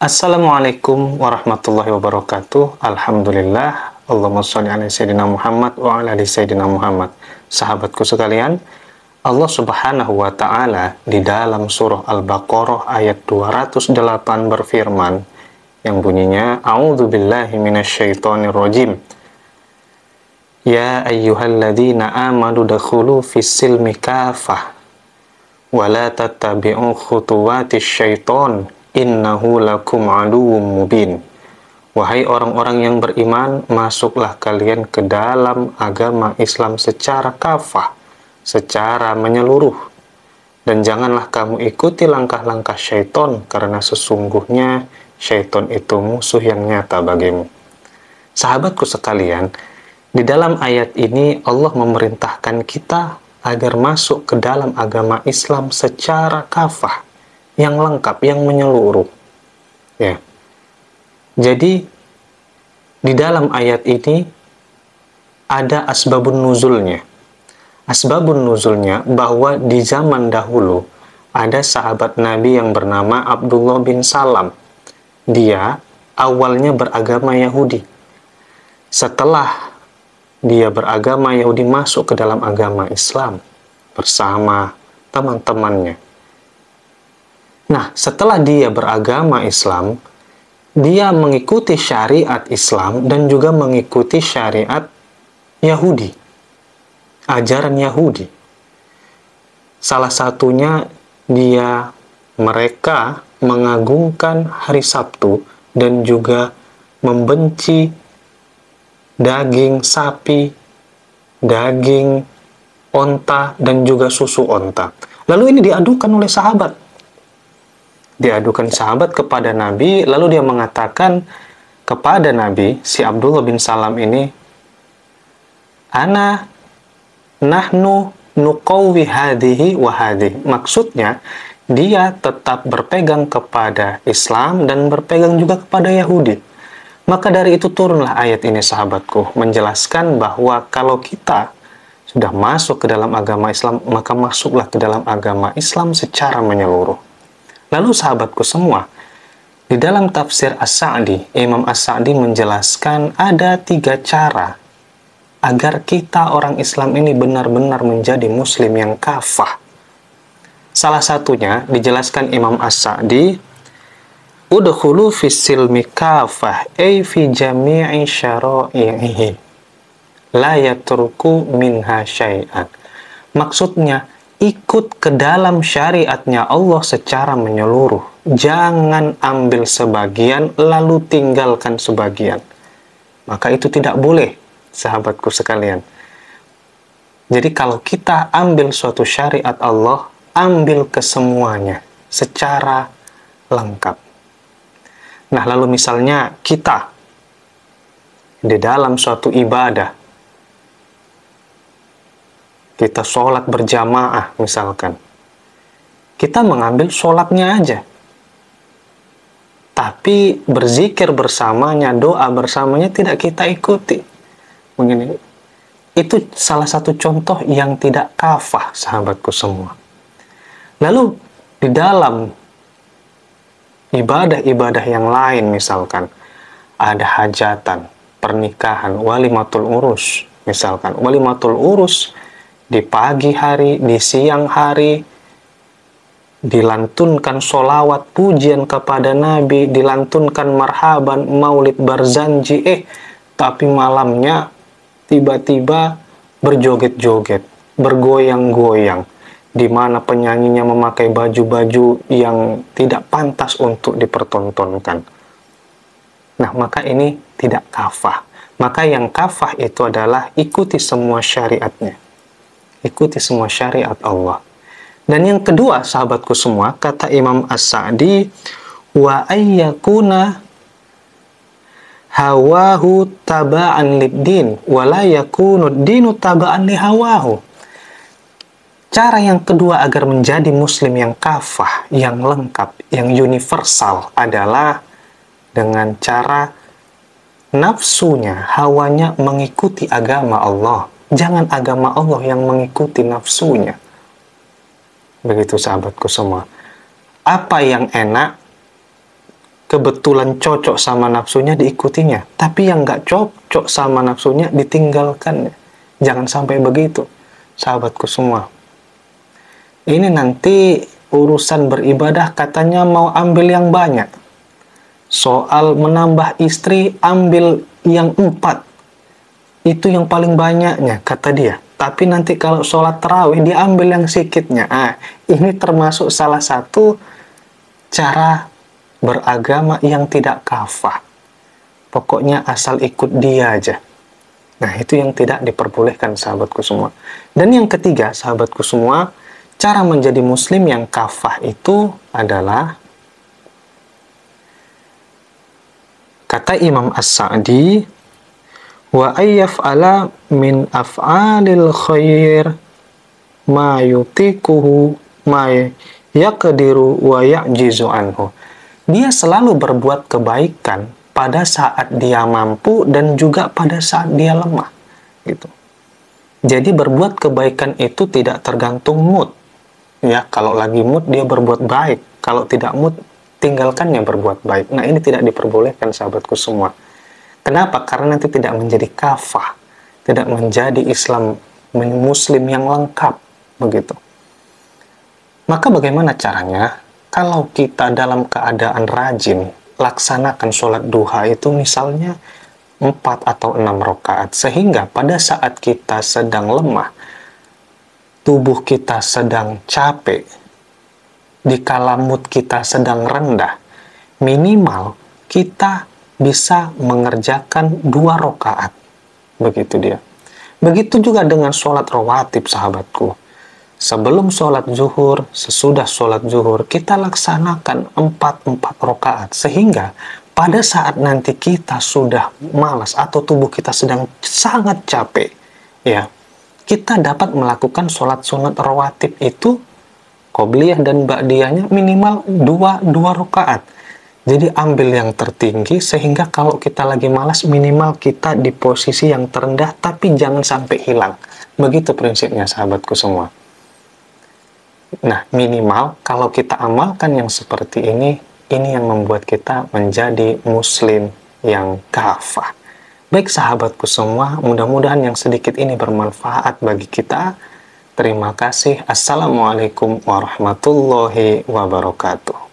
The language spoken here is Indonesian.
Assalamualaikum warahmatullahi wabarakatuh. Alhamdulillah. Allahumma sholli ala Sayyidina Muhammad wa ala ali Sayyidina Muhammad. Sahabatku sekalian, Allah Subhanahu wa Ta'ala di dalam surah Al-Baqarah ayat 208 berfirman yang bunyinya, A'udzu billahi minasyaitonir rajim. Ya ayyuhalladzina amanu dakhulu fis silmi kafah wa la tattabi'u khutuwatis syaiton innahu lakum aduwwum mubin. Wahai orang-orang yang beriman, masuklah kalian ke dalam agama Islam secara kafah, secara menyeluruh. Dan janganlah kamu ikuti langkah-langkah syaiton, karena sesungguhnya syaiton itu musuh yang nyata bagimu. Sahabatku sekalian, di dalam ayat ini Allah memerintahkan kita agar masuk ke dalam agama Islam secara kafah, yang lengkap, yang menyeluruh. Ya. Jadi di dalam ayat ini ada asbabun nuzulnya. Asbabun nuzulnya bahwa di zaman dahulu ada sahabat Nabi yang bernama Abdullah bin Salam. Dia awalnya beragama Yahudi. Setelah dia beragama Yahudi, masuk ke dalam agama Islam bersama teman-temannya. Nah, setelah dia beragama Islam, dia mengikuti syariat Islam dan juga mengikuti syariat Yahudi, ajaran Yahudi. Salah satunya mereka mengagungkan hari Sabtu dan juga membenci daging sapi, daging onta, dan juga susu onta. Lalu ini diadukan oleh sahabat. Diadukan sahabat kepada Nabi, lalu dia mengatakan kepada Nabi, si Abdullah bin Salam ini, nahnu nuqawwi hadhihi wa hadhihi. Maksudnya, dia tetap berpegang kepada Islam dan berpegang juga kepada Yahudi. Maka dari itu turunlah ayat ini, sahabatku, menjelaskan bahwa kalau kita sudah masuk ke dalam agama Islam, maka masuklah ke dalam agama Islam secara menyeluruh. Lalu sahabatku semua, di dalam tafsir As-Sa'di, Imam As-Sa'di menjelaskan ada 3 cara agar kita orang Islam ini benar-benar menjadi muslim yang kafah. Salah satunya dijelaskan Imam As-Sa'di, udkhulu fis silmi kafah ay fi jami'i syara'ihi la yatruku minha syai'an. Maksudnya, ikut ke dalam syariatnya Allah secara menyeluruh. Jangan ambil sebagian lalu tinggalkan sebagian. Maka itu tidak boleh, sahabatku sekalian. Jadi kalau kita ambil suatu syariat Allah, ambil kesemuanya secara lengkap. Nah, lalu misalnya kita di dalam suatu ibadah, kita sholat berjamaah misalkan, kita mengambil sholatnya aja, tapi berzikir bersamanya, doa bersamanya tidak kita ikuti. Begini, itu salah satu contoh yang tidak kafah, sahabatku semua. Lalu di dalam ibadah-ibadah yang lain, misalkan ada hajatan, pernikahan, walimatul urus, misalkan walimatul urus di pagi hari, di siang hari, dilantunkan sholawat pujian kepada Nabi, dilantunkan marhaban, maulid barzanji, tapi malamnya tiba-tiba berjoget-joget, bergoyang-goyang, di mana penyanyinya memakai baju-baju yang tidak pantas untuk dipertontonkan. Nah, maka ini tidak kafah. Maka yang kafah itu adalah ikuti semua syariatnya. Ikuti semua syariat Allah. Dan yang kedua, sahabatku semua, kata Imam As-Sa'di, wa ayyakuna hawahu taba'an lid-din wa la yakunu dinu taba'an li hawahu. Cara yang kedua agar menjadi muslim yang kafah, yang lengkap, yang universal adalah dengan cara nafsunya, hawanya mengikuti agama Allah. Jangan agama Allah yang mengikuti nafsunya. Begitu sahabatku semua. Apa yang enak, kebetulan cocok sama nafsunya diikutinya, tapi yang nggak cocok sama nafsunya ditinggalkan. Jangan sampai begitu, sahabatku semua. Ini nanti urusan beribadah katanya mau ambil yang banyak. Soal menambah istri, ambil yang 4. Itu yang paling banyaknya, kata dia. Tapi nanti kalau sholat tarawih, dia ambil yang sedikitnya. Ini termasuk salah satu cara beragama yang tidak kafah. Pokoknya asal ikut dia aja. Nah, itu yang tidak diperbolehkan, sahabatku semua. Dan yang ketiga, sahabatku semua, cara menjadi muslim yang kafah itu adalah, kata Imam As-Sa'di, wa ayyaf'ala min af'alil khair ma yutikuhu ma yaqdiru wa ya'jizu anhu. Dia selalu berbuat kebaikan pada saat dia mampu dan juga pada saat dia lemah, gitu. Jadi berbuat kebaikan itu tidak tergantung mood. Ya, kalau lagi mood dia berbuat baik, kalau tidak mood tinggalkannya berbuat baik. Nah, ini tidak diperbolehkan, sahabatku semua. Kenapa? Karena nanti tidak menjadi kafah, tidak menjadi Islam muslim yang lengkap, begitu. Maka bagaimana caranya? Kalau kita dalam keadaan rajin, laksanakan sholat duha itu misalnya 4 atau 6 rakaat, sehingga pada saat kita sedang lemah, tubuh kita sedang capek, dikala mood kita sedang rendah, minimal kita bisa mengerjakan 2 rakaat. Begitu dia. Begitu juga dengan sholat rawatib, sahabatku. Sebelum sholat zuhur, sesudah sholat zuhur, kita laksanakan 4 rakaat. Sehingga pada saat nanti kita sudah malas atau tubuh kita sedang sangat capek, ya, kita dapat melakukan sholat sunat rawatib itu, qobliyah dan ba'diyahnya minimal 2 rakaat. Jadi ambil yang tertinggi sehingga kalau kita lagi malas minimal kita di posisi yang terendah tapi jangan sampai hilang. Begitu prinsipnya, sahabatku semua. Nah, minimal kalau kita amalkan yang seperti ini yang membuat kita menjadi muslim yang kafah. Baik, sahabatku semua, mudah-mudahan yang sedikit ini bermanfaat bagi kita. Terima kasih. Assalamualaikum warahmatullahi wabarakatuh.